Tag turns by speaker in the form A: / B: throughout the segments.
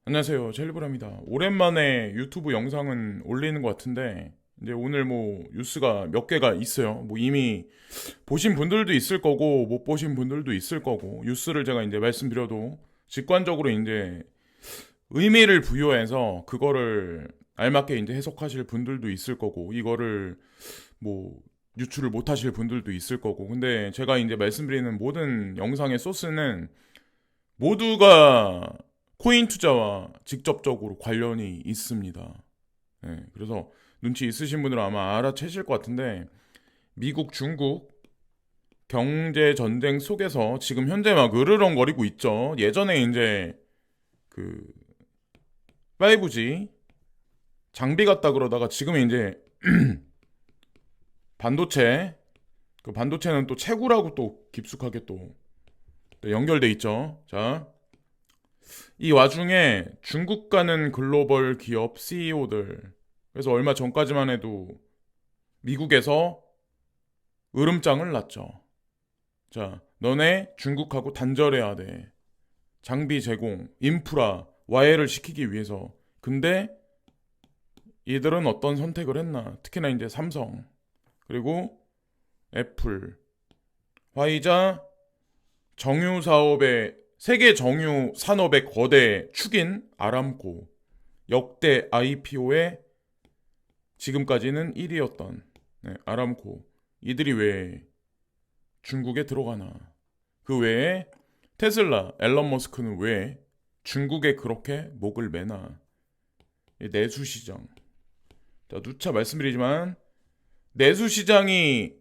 A: 안녕하세요. 젤리브라입니다. 오랜만에 유튜브 영상은 올리는 것 같은데, 이제 오늘 뭐 뉴스가 몇 개가 있어요. 뭐 이미 보신 분들도 있을 거고, 못 보신 분들도 있을 거고, 뉴스를 제가 이제 말씀드려도 직관적으로 이제 의미를 부여해서 그거를 알맞게 이제 해석하실 분들도 있을 거고, 이거를 뭐 유출을 못 하실 분들도 있을 거고, 근데 제가 이제 말씀드리는 모든 영상의 소스는 모두가 코인 투자와 직접적으로 관련이 있습니다. 그래서 눈치 있으신 분들은 아마 알아채실 것 같은데 미국, 중국 경제 전쟁 속에서 지금 현재 막 으르렁거리고 있죠. 예전에 이제 그 5G 장비 같다 그러다가 지금 이제 반도체 그 반도체는 또 채굴하고 또 깊숙하게 또 연결돼 있죠. 자, 이 와중에 중국 가는 글로벌 기업 CEO들, 그래서 얼마 전까지만 해도 미국에서 으름장을 놨죠. 자, 너네 중국하고 단절해야 돼. 장비 제공, 인프라, 와해를 시키기 위해서. 근데 이들은 어떤 선택을 했나? 특히나 이제 삼성, 그리고 애플, 화이자, 정유 사업의 세계 정유 산업의 거대 축인 아람코, 역대 IPO의 지금까지는 1위였던 아람코, 이들이 왜 중국에 들어가나? 그 외에 테슬라, 앨런 머스크는 왜 중국에 그렇게 목을 매나? 내수 시장. 자, 누차 말씀드리지만 내수 시장이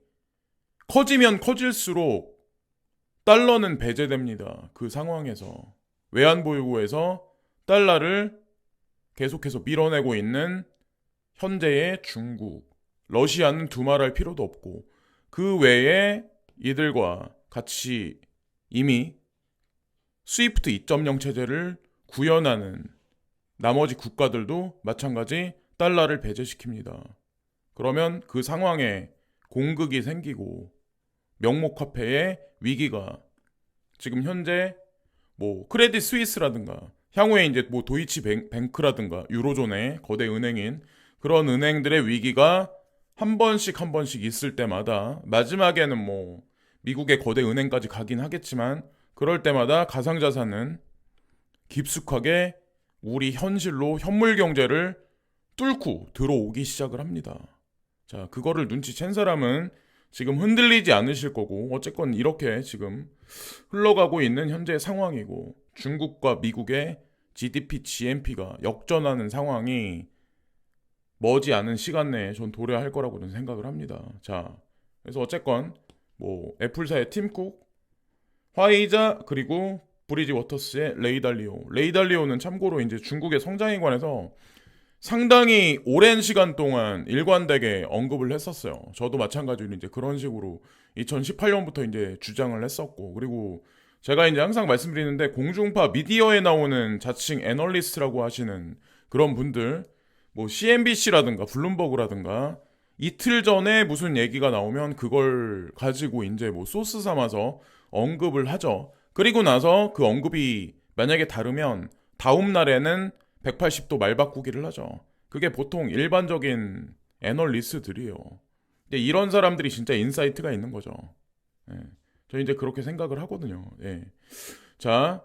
A: 커지면 커질수록 달러는 배제됩니다. 그 상황에서 외환 보유고에서 달러를 계속해서 밀어내고 있는 현재의 중국, 러시아는 두말할 필요도 없고 그 외에 이들과 같이 이미 스위프트 2.0 체제를 구현하는 나머지 국가들도 마찬가지 달러를 배제시킵니다. 그러면 그 상황에 공극이 생기고 명목 화폐의 위기가 지금 현재 뭐 크레딧 스위스라든가 향후에 이제 뭐 도이치 뱅크라든가 유로존의 거대 은행인 그런 은행들의 위기가 한 번씩 한 번씩 있을 때마다 마지막에는 뭐 미국의 거대 은행까지 가긴 하겠지만 그럴 때마다 가상자산은 깊숙하게 우리 현실로 현물 경제를 뚫고 들어오기 시작을 합니다. 자, 그거를 눈치챈 사람은 지금 흔들리지 않으실 거고 어쨌건 이렇게 지금 흘러가고 있는 현재 상황이고 중국과 미국의 GDP, GNP가 역전하는 상황이 머지않은 시간 내에 전 도래할 거라고 저는 생각을 합니다. 자, 그래서 어쨌건 뭐 애플사의 팀쿡, 화이자 그리고 브리지 워터스의 레이달리오. 레이달리오는 참고로 이제 중국의 성장에 관해서 상당히 오랜 시간 동안 일관되게 언급을 했었어요. 저도 마찬가지로 이제 그런 식으로 2018년부터 이제 주장을 했었고, 그리고 제가 이제 항상 말씀드리는데 공중파 미디어에 나오는 자칭 애널리스트라고 하시는 그런 분들, 뭐 CNBC라든가 블룸버그라든가 이틀 전에 무슨 얘기가 나오면 그걸 가지고 이제 뭐 소스 삼아서 언급을 하죠. 그리고 나서 그 언급이 만약에 다르면 다음 날에는 180도 말 바꾸기를 하죠. 그게 보통 일반적인 애널리스트들이에요. 근데 이런 사람들이 진짜 인사이트가 있는 거죠. 예. 저 이제 그렇게 생각을 하거든요. 예. 자,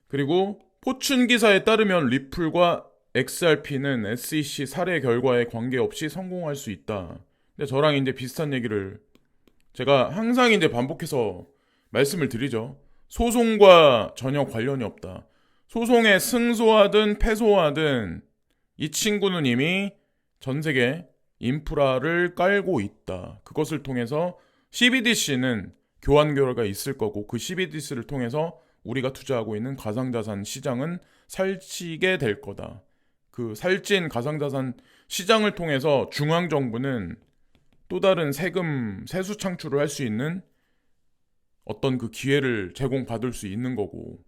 A: 그리고 포춘 기사에 따르면 리플과 XRP는 SEC 사례 결과에 관계없이 성공할 수 있다. 근데 저랑 이제 비슷한 얘기를 제가 항상 이제 반복해서 말씀을 드리죠. 소송과 전혀 관련이 없다. 소송에 승소하든 패소하든 이 친구는 이미 전 세계 인프라를 깔고 있다. 그것을 통해서 CBDC는 교환 결과가 있을 거고 그 CBDC를 통해서 우리가 투자하고 있는 가상자산 시장은 살찌게 될 거다. 그 살찐 가상자산 시장을 통해서 중앙정부는 또 다른 세금, 세수 창출을 할 수 있는 어떤 그 기회를 제공받을 수 있는 거고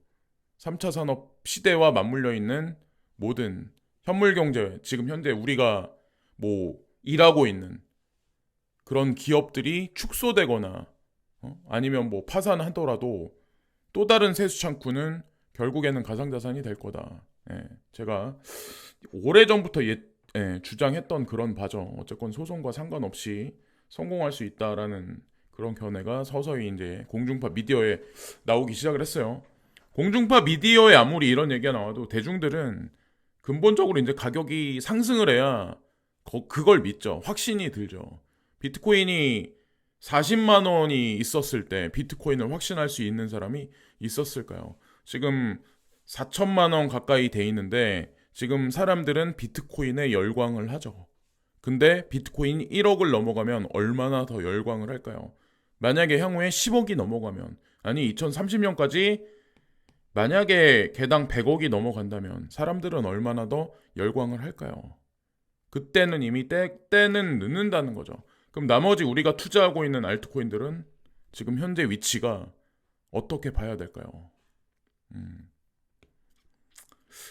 A: 3차 산업 시대와 맞물려 있는 모든 현물 경제, 지금 현재 우리가 뭐 일하고 있는 그런 기업들이 축소되거나 아니면 뭐 파산하더라도 또 다른 세수 창구는 결국에는 가상자산이 될 거다. 제가 오래전부터 주장했던 그런 바죠. 어쨌건 소송과 상관없이 성공할 수 있다라는 그런 견해가 서서히 이제 공중파 미디어에 나오기 시작을 했어요. 공중파 미디어에 아무리 이런 얘기가 나와도 대중들은 근본적으로 이제 가격이 상승을 해야 그걸 믿죠. 확신이 들죠. 비트코인이 40만 원이 있었을 때 비트코인을 확신할 수 있는 사람이 있었을까요? 지금 4천만 원 가까이 돼 있는데 지금 사람들은 비트코인에 열광을 하죠. 근데 비트코인이 1억을 넘어가면 얼마나 더 열광을 할까요? 만약에 향후에 10억이 넘어가면, 아니 2030년까지 만약에 개당 100억이 넘어간다면 사람들은 얼마나 더 열광을 할까요? 그때는 이미 때는 늦는다는 거죠. 그럼 나머지 우리가 투자하고 있는 알트코인들은 지금 현재 위치가 어떻게 봐야 될까요?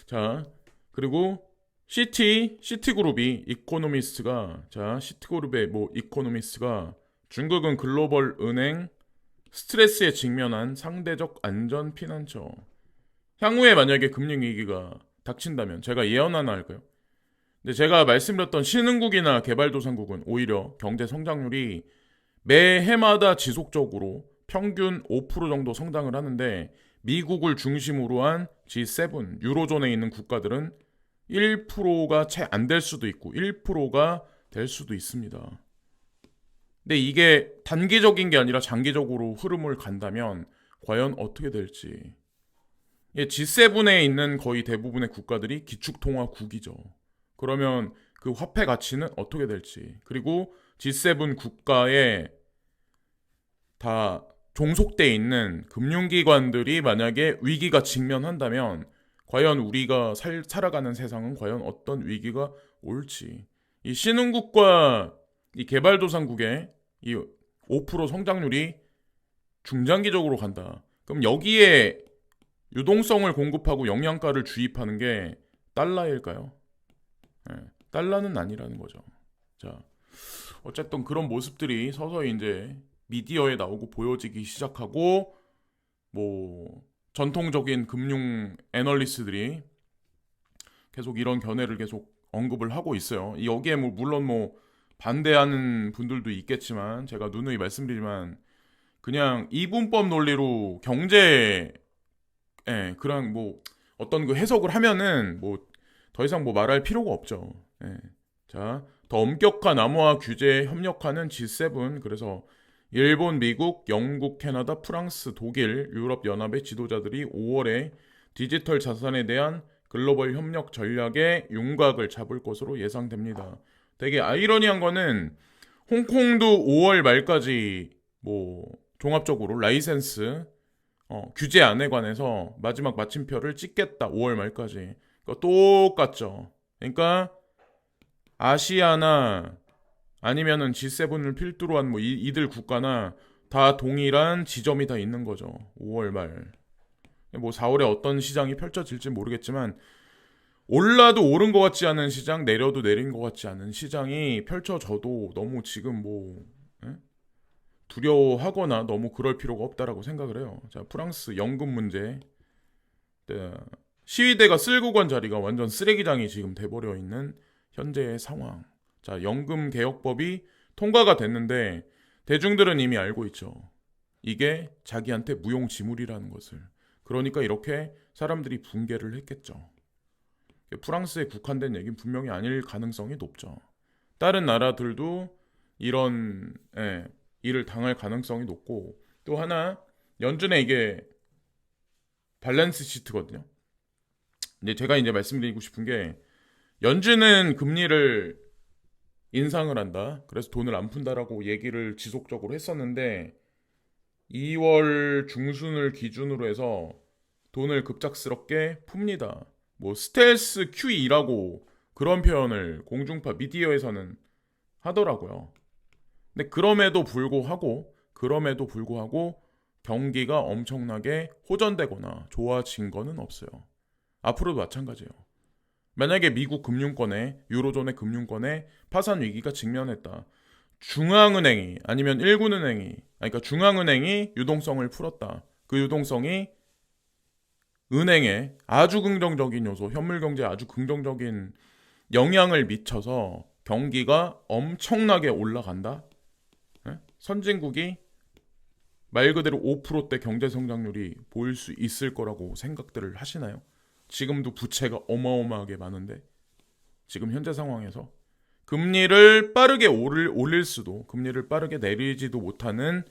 A: 자, 그리고 시티그룹이 이코노미스트가 시티그룹의 이코노미스트가 중국은 글로벌 은행 스트레스에 직면한 상대적 안전 피난처. 향후에 만약에 금융위기가 닥친다면 제가 예언 하나 할까요? 근데 제가 말씀드렸던 신흥국이나 개발도상국은 오히려 경제 성장률이 매해마다 지속적으로 평균 5% 정도 성장을 하는데 미국을 중심으로 한 G7, 유로존에 있는 국가들은 1%가 채 안 될 수도 있고 1%가 될 수도 있습니다. 근데 이게 단기적인 게 아니라 장기적으로 흐름을 간다면 과연 어떻게 될지. G7에 있는 거의 대부분의 국가들이 기축통화국이죠. 그러면 그 화폐 가치는 어떻게 될지. 그리고 G7 국가에 다 종속돼 있는 금융기관들이 만약에 위기가 직면한다면 과연 우리가 살아가는 세상은 과연 어떤 위기가 올지. 이 신흥국과 이 개발도상국의 이 5% 성장률이 중장기적으로 간다. 그럼 여기에 유동성을 공급하고 영양가를 주입하는 게 달러일까요? 달러는 아니라는 거죠. 자, 어쨌든 그런 모습들이 서서히 이제 미디어에 나오고 보여지기 시작하고 전통적인 금융 애널리스트들이 계속 이런 견해를 계속 언급을 하고 있어요. 여기에 물론 반대하는 분들도 있겠지만 제가 누누이 말씀드리지만 그냥 이분법 논리로 경제 그런 어떤 그 해석을 하면은 더 이상 말할 필요가 없죠. 자, 더 엄격한 암호화 규제에 협력하는 G7. 그래서 일본, 미국, 영국, 캐나다, 프랑스, 독일, 유럽 연합의 지도자들이 5월에 디지털 자산에 대한 글로벌 협력 전략의 윤곽을 잡을 것으로 예상됩니다. 되게 아이러니한 거는 홍콩도 5월 말까지 종합적으로 라이센스 규제안에 관해서 마지막 마침표를 찍겠다. 5월 말까지. 그러니까 똑같죠. 그러니까 아시아나 아니면은 G7을 필두로 한 이들 국가나 다 동일한 지점이 다 있는 거죠. 5월 말. 4월에 어떤 시장이 펼쳐질지 모르겠지만 올라도 오른 것 같지 않은 시장, 내려도 내린 것 같지 않은 시장이 펼쳐져도 너무 지금 두려워하거나 너무 그럴 필요가 없다라고 생각을 해요. 자, 프랑스 연금 문제. 시위대가 쓸고 간 자리가 완전 쓰레기장이 지금 돼버려 있는 현재의 상황. 자, 연금 개혁법이 통과가 됐는데 대중들은 이미 알고 있죠. 이게 자기한테 무용지물이라는 것을. 그러니까 이렇게 사람들이 붕괴를 했겠죠. 프랑스에 국한된 얘기는 분명히 아닐 가능성이 높죠. 다른 나라들도 이런 일을 당할 가능성이 높고, 또 하나 연준의 이게 밸런스 시트거든요. 근데 제가 이제 말씀드리고 싶은 게 연준은 금리를 인상을 한다. 그래서 돈을 안 푼다라고 얘기를 지속적으로 했었는데 2월 중순을 기준으로 해서 돈을 급작스럽게 풉니다. 스텔스 QE라고 그런 표현을 공중파 미디어에서는 하더라고요. 근데 그럼에도 불구하고 경기가 엄청나게 호전되거나 좋아진 거는 없어요. 앞으로도 마찬가지예요. 만약에 미국 금융권에, 유로존의 금융권에 파산 위기가 직면했다. 중앙은행이 아니면 1군은행이, 그러니까 중앙은행이 유동성을 풀었다. 그 유동성이 은행에 아주 긍정적인 요소, 현물 경제에 아주 긍정적인 영향을 미쳐서 경기가 엄청나게 올라간다. 예? 선진국이 말 그대로 5%대 경제 성장률이 보일 수 있을 거라고 생각들을 하시나요? 지금도 부채가 어마어마하게 많은데 지금 현재 상황에서 금리를 빠르게 올릴 수도 금리를 빠르게 내리지도 못하는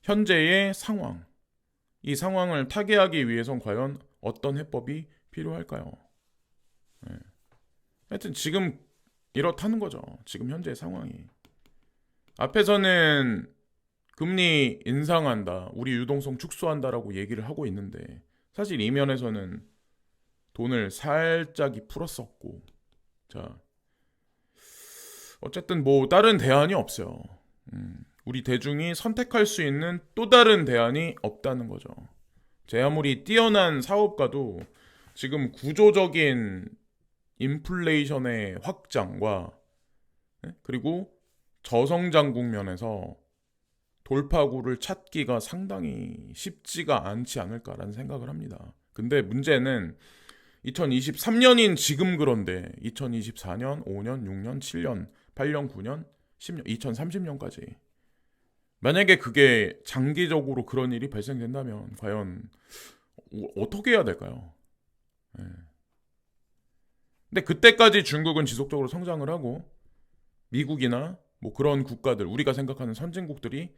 A: 현재의 상황. 이 상황을 타개하기 위해선 과연 어떤 해법이 필요할까요? 네. 하여튼 지금 이렇다는 거죠. 지금 현재의 상황이. 앞에서는 금리 인상한다, 우리 유동성 축소한다라고 얘기를 하고 있는데 사실 이면에서는 돈을 살짝이 풀었었고, 자 어쨌든 뭐 다른 대안이 없어요. 우리 대중이 선택할 수 있는 또 다른 대안이 없다는 거죠. 제 아무리 뛰어난 사업가도 지금 구조적인 인플레이션의 확장과 그리고 저성장 국면에서 돌파구를 찾기가 상당히 쉽지가 않지 않을까라는 생각을 합니다. 근데 문제는 2023년인 지금 그런데 2024년, 5년, 6년, 7년, 8년, 9년, 10년, 2030년까지 만약에 그게 장기적으로 그런 일이 발생된다면 과연 어떻게 해야 될까요? 네. 근데 그때까지 중국은 지속적으로 성장을 하고 미국이나 뭐 그런 국가들, 우리가 생각하는 선진국들이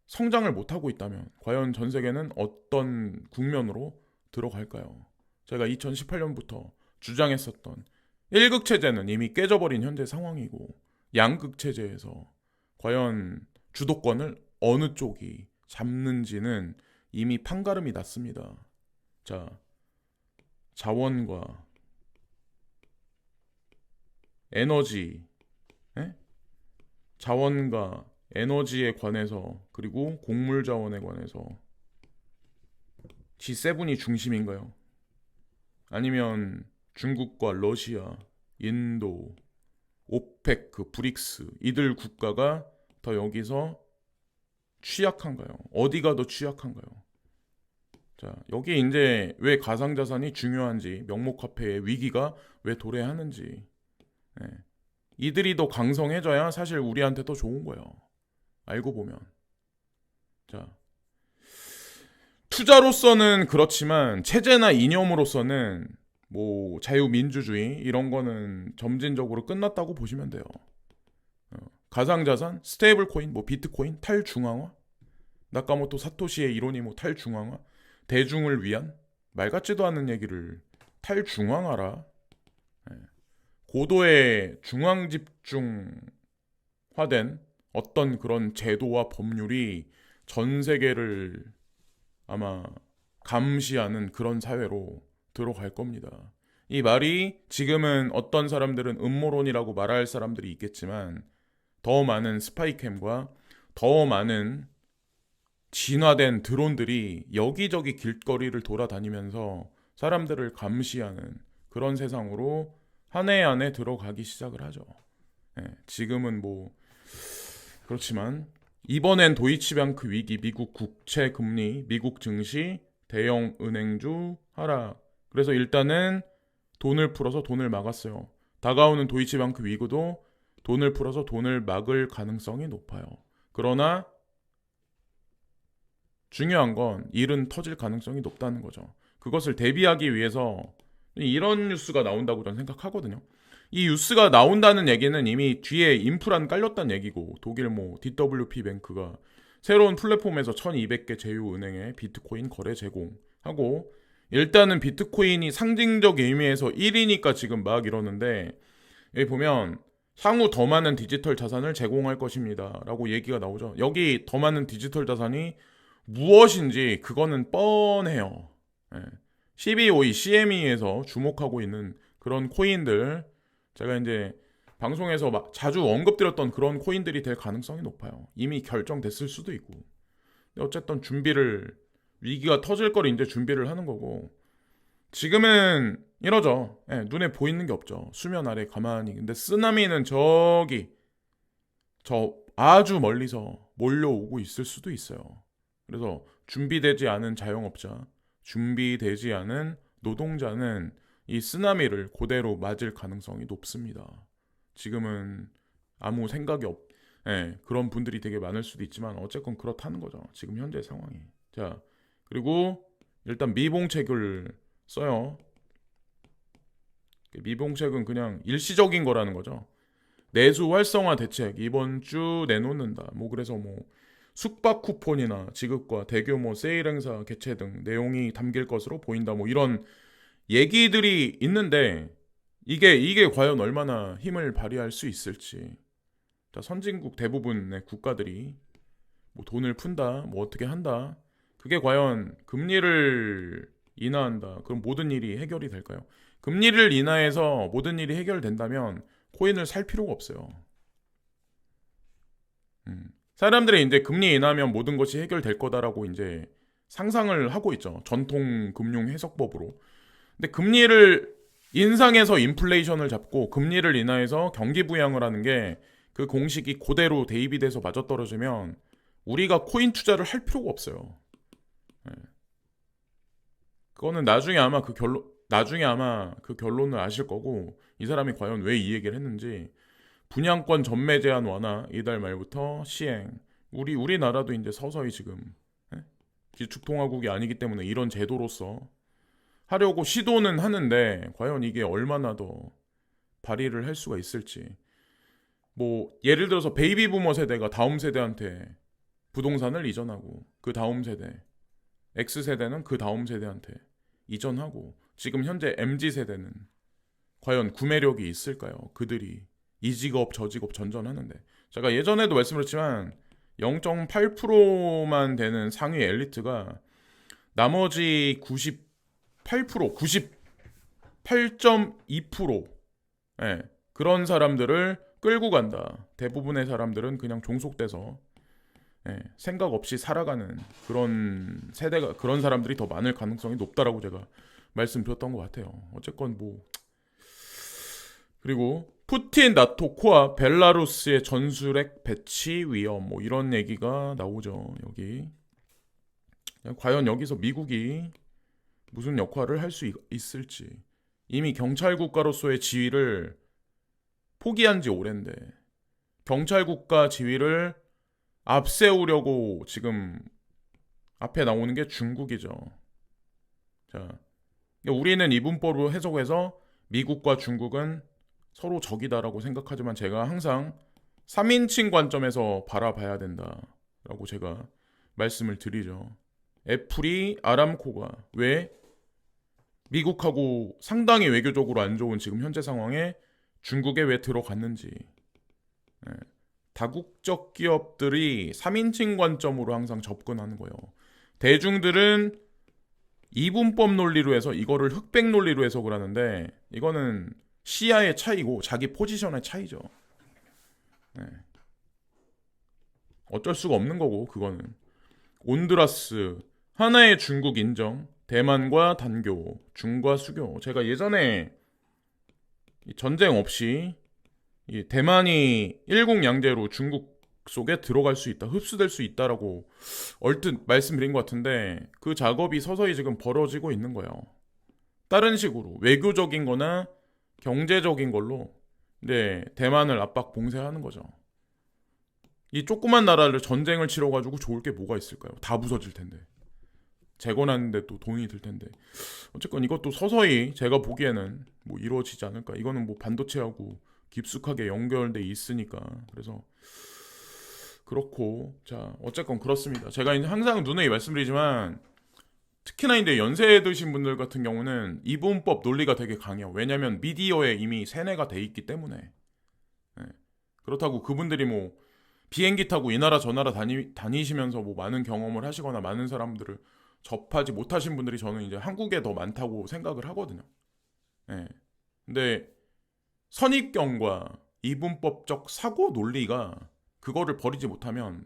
A: 성장을 못하고 있다면 과연 전 세계는 어떤 국면으로 들어갈까요? 제가 2018년부터 주장했었던 1극 체제는 이미 깨져버린 현재 상황이고 양극 체제에서 과연 주도권을 어느 쪽이 잡는지는 이미 판가름이 났습니다. 자, 자원과 에너지, 에? 자원과 에너지에 관해서 그리고 곡물 자원에 관해서 G7이 중심인가요? 아니면 중국과 러시아, 인도, 오페크, 브릭스 이들 국가가 더 여기서 취약한가요? 어디가 더 취약한가요? 자, 여기 이제 왜 가상자산이 중요한지, 명목화폐의 위기가 왜 도래하는지, 예. 이들이 더 강성해져야 사실 우리한테 더 좋은 거예요. 알고 보면. 자, 투자로서는 그렇지만 체제나 이념으로서는 뭐 자유민주주의 이런 거는 점진적으로 끝났다고 보시면 돼요. 가상자산, 스테이블 코인, 뭐 비트코인, 탈중앙화, 나카모토 사토시의 이론이 뭐 탈중앙화, 대중을 위한 말 같지도 않은 얘기를 탈중앙화라. 고도의 중앙 집중화된 어떤 그런 제도와 법률이 전 세계를 아마 감시하는 그런 사회로 들어갈 겁니다. 이 말이 지금은 어떤 사람들은 음모론이라고 말할 사람들이 있겠지만 더 많은 스파이캠과 더 많은 진화된 드론들이 여기저기 길거리를 돌아다니면서 사람들을 감시하는 그런 세상으로 한 해 안에 들어가기 시작을 하죠. 지금은 뭐 그렇지만 이번엔 도이치뱅크 위기, 미국 국채 금리, 미국 증시, 대형 은행주 하락. 그래서 일단은 돈을 풀어서 돈을 막았어요. 다가오는 도이치뱅크 위기도 돈을 풀어서 돈을 막을 가능성이 높아요. 그러나 중요한 건 일은 터질 가능성이 높다는 거죠. 그것을 대비하기 위해서 이런 뉴스가 나온다고 저는 생각하거든요. 이 뉴스가 나온다는 얘기는 이미 뒤에 인프라는 깔렸다는 얘기고, 독일 뭐 DWP 뱅크가 새로운 플랫폼에서 1200개 제휴은행에 비트코인 거래 제공하고, 일단은 비트코인이 상징적 의미에서 1위니까 지금 막 이러는데, 여기 보면 향후 더 많은 디지털 자산을 제공할 것입니다 라고 얘기가 나오죠. 여기 더 많은 디지털 자산이 무엇인지 그거는 뻔해요. 1252 CME에서 주목하고 있는 그런 코인들, 제가 이제 방송에서 막 자주 언급드렸던 그런 코인들이 될 가능성이 높아요. 이미 결정됐을 수도 있고. 근데 어쨌든 위기가 터질 걸 이제 준비를 하는 거고, 지금은 이러죠. 눈에 보이는 게 없죠. 수면 아래 가만히. 근데 쓰나미는 저 아주 멀리서 몰려오고 있을 수도 있어요. 그래서 준비되지 않은 자영업자, 준비되지 않은 노동자는 이 쓰나미를 그대로 맞을 가능성이 높습니다. 지금은 아무 생각이 그런 분들이 되게 많을 수도 있지만 어쨌건 그렇다는 거죠. 지금 현재 상황이. 자, 그리고 일단 미봉책을 써요. 미봉책은 그냥 일시적인 거라는 거죠. 내수 활성화 대책 이번 주 내놓는다. 뭐 그래서 뭐 숙박 쿠폰이나 지급과 대규모 세일 행사 개최 등 내용이 담길 것으로 보인다. 뭐 이런 얘기들이 있는데 이게 과연 얼마나 힘을 발휘할 수 있을지. 자, 선진국 대부분의 국가들이 뭐 돈을 푼다, 뭐 어떻게 한다. 그게 과연 금리를 인하한다. 그럼 모든 일이 해결이 될까요? 금리를 인하해서 모든 일이 해결된다면 코인을 살 필요가 없어요. 사람들이 이제 금리 인하면 모든 것이 해결될 거다라고 이제 상상을 하고 있죠. 전통 금융 해석법으로. 근데 금리를 인상해서 인플레이션을 잡고 금리를 인하해서 경기 부양을 하는 게 그 공식이 그대로 대입이 돼서 맞아떨어지면 우리가 코인 투자를 할 필요가 없어요. 예. 그거는 나중에 아마 그 결론을 아실 거고 이 사람이 과연 왜 이 얘기를 했는지 분양권 전매 제한 완화 이달 말부터 시행. 우리나라도 이제 서서히 지금 기축통화국이 아니기 때문에 이런 제도로서 하려고 시도는 하는데 과연 이게 얼마나 더 발휘를 할 수가 있을지. 뭐 예를 들어서 베이비 부머 세대가 다음 세대한테 부동산을 이전하고 그 다음 세대 X세대는 그 다음 세대한테 이전하고 지금 현재 MZ세대는 과연 구매력이 있을까요? 그들이 이 직업 저 직업 전전하는데 제가 예전에도 말씀드렸지만 0.8%만 되는 상위 엘리트가 나머지 98%, 98.2% 그런 사람들을 끌고 간다. 대부분의 사람들은 그냥 종속돼서 생각 없이 살아가는 그런 세대가 그런 사람들이 더 많을 가능성이 높다라고 제가 말씀드렸던 것 같아요. 어쨌건 뭐 그리고 푸틴 나토 코앞 벨라루스의 전술핵 배치 위험 뭐 이런 얘기가 나오죠. 여기 과연 여기서 미국이 무슨 역할을 할 수 있을지. 이미 경찰 국가로서의 지위를 포기한 지 오랜데 경찰 국가 지위를 앞세우려고 지금 앞에 나오는 게 중국이죠. 자, 우리는 이분법으로 해석해서 미국과 중국은 서로 적이다라고 생각하지만 제가 항상 3인칭 관점에서 바라봐야 된다라고 제가 말씀을 드리죠. 애플이 아람코가 왜 미국하고 상당히 외교적으로 안 좋은 지금 현재 상황에 중국에 왜 들어갔는지. 다국적 기업들이 3인칭 관점으로 항상 접근하는 거예요. 대중들은 이분법 논리로 해서 이거를 흑백 논리로 해석을 하는데 이거는 시야의 차이고 자기 포지션의 차이죠. 어쩔 수가 없는 거고 그거는. 온두라스 하나의 중국 인정 대만과 단교 중과 수교. 제가 예전에 전쟁 없이 대만이 일국양제로 중국 속에 들어갈 수 있다, 흡수될 수 있다라고 얼뜻 말씀드린 것 같은데 그 작업이 서서히 지금 벌어지고 있는 거예요. 다른 식으로 외교적인 거나 경제적인 걸로 대만을 압박 봉쇄하는 거죠. 이 조그만 나라를 전쟁을 치러가지고 좋을 게 뭐가 있을까요? 다 부서질 텐데. 재건하는데 또 돈이 들 텐데. 어쨌건 이것도 서서히 제가 보기에는 뭐 이루어지지 않을까. 이거는 뭐 반도체하고 깊숙하게 연결돼 있으니까. 그래서 그렇고 자 어쨌건 그렇습니다. 제가 이제 항상 누누이 말씀드리지만 특히나 이제 연세 드신 분들 같은 경우는 이분법 논리가 되게 강해요. 왜냐하면 미디어에 이미 세뇌가 돼 있기 때문에. 그렇다고 그분들이 뭐 비행기 타고 이 나라 저 나라 다니시면서 뭐 많은 경험을 하시거나 많은 사람들을 접하지 못하신 분들이 저는 이제 한국에 더 많다고 생각을 하거든요. 근데 선입견과 이분법적 사고 논리가 그거를 버리지 못하면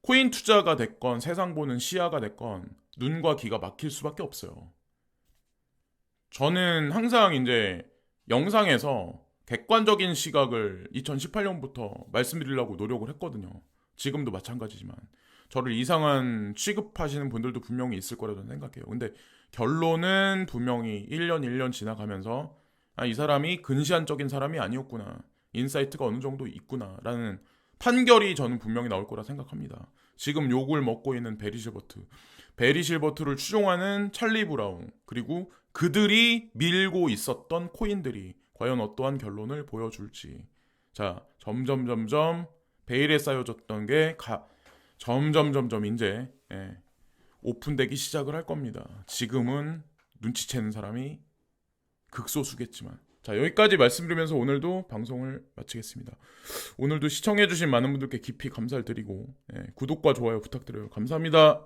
A: 코인 투자가 됐건 세상 보는 시야가 됐건 눈과 귀가 막힐 수밖에 없어요. 저는 항상 이제 영상에서 객관적인 시각을 2018년부터 말씀드리려고 노력을 했거든요. 지금도 마찬가지지만 저를 이상한 취급하시는 분들도 분명히 있을 거라고 생각해요. 근데 결론은 분명히 1년 지나가면서 이 사람이 근시안적인 사람이 아니었구나. 인사이트가 어느 정도 있구나라는 판결이 저는 분명히 나올 거라 생각합니다. 지금 욕을 먹고 있는 베리 실버트를 추종하는 찰리 브라운, 그리고 그들이 밀고 있었던 코인들이 과연 어떠한 결론을 보여줄지. 자, 점점 베일에 쌓여졌던 게 점점 이제 오픈되기 시작을 할 겁니다. 지금은 눈치채는 사람이 극소수겠지만. 자, 여기까지 말씀드리면서 오늘도 방송을 마치겠습니다. 오늘도 시청해주신 많은 분들께 깊이 감사를 드리고 구독과 좋아요 부탁드려요. 감사합니다.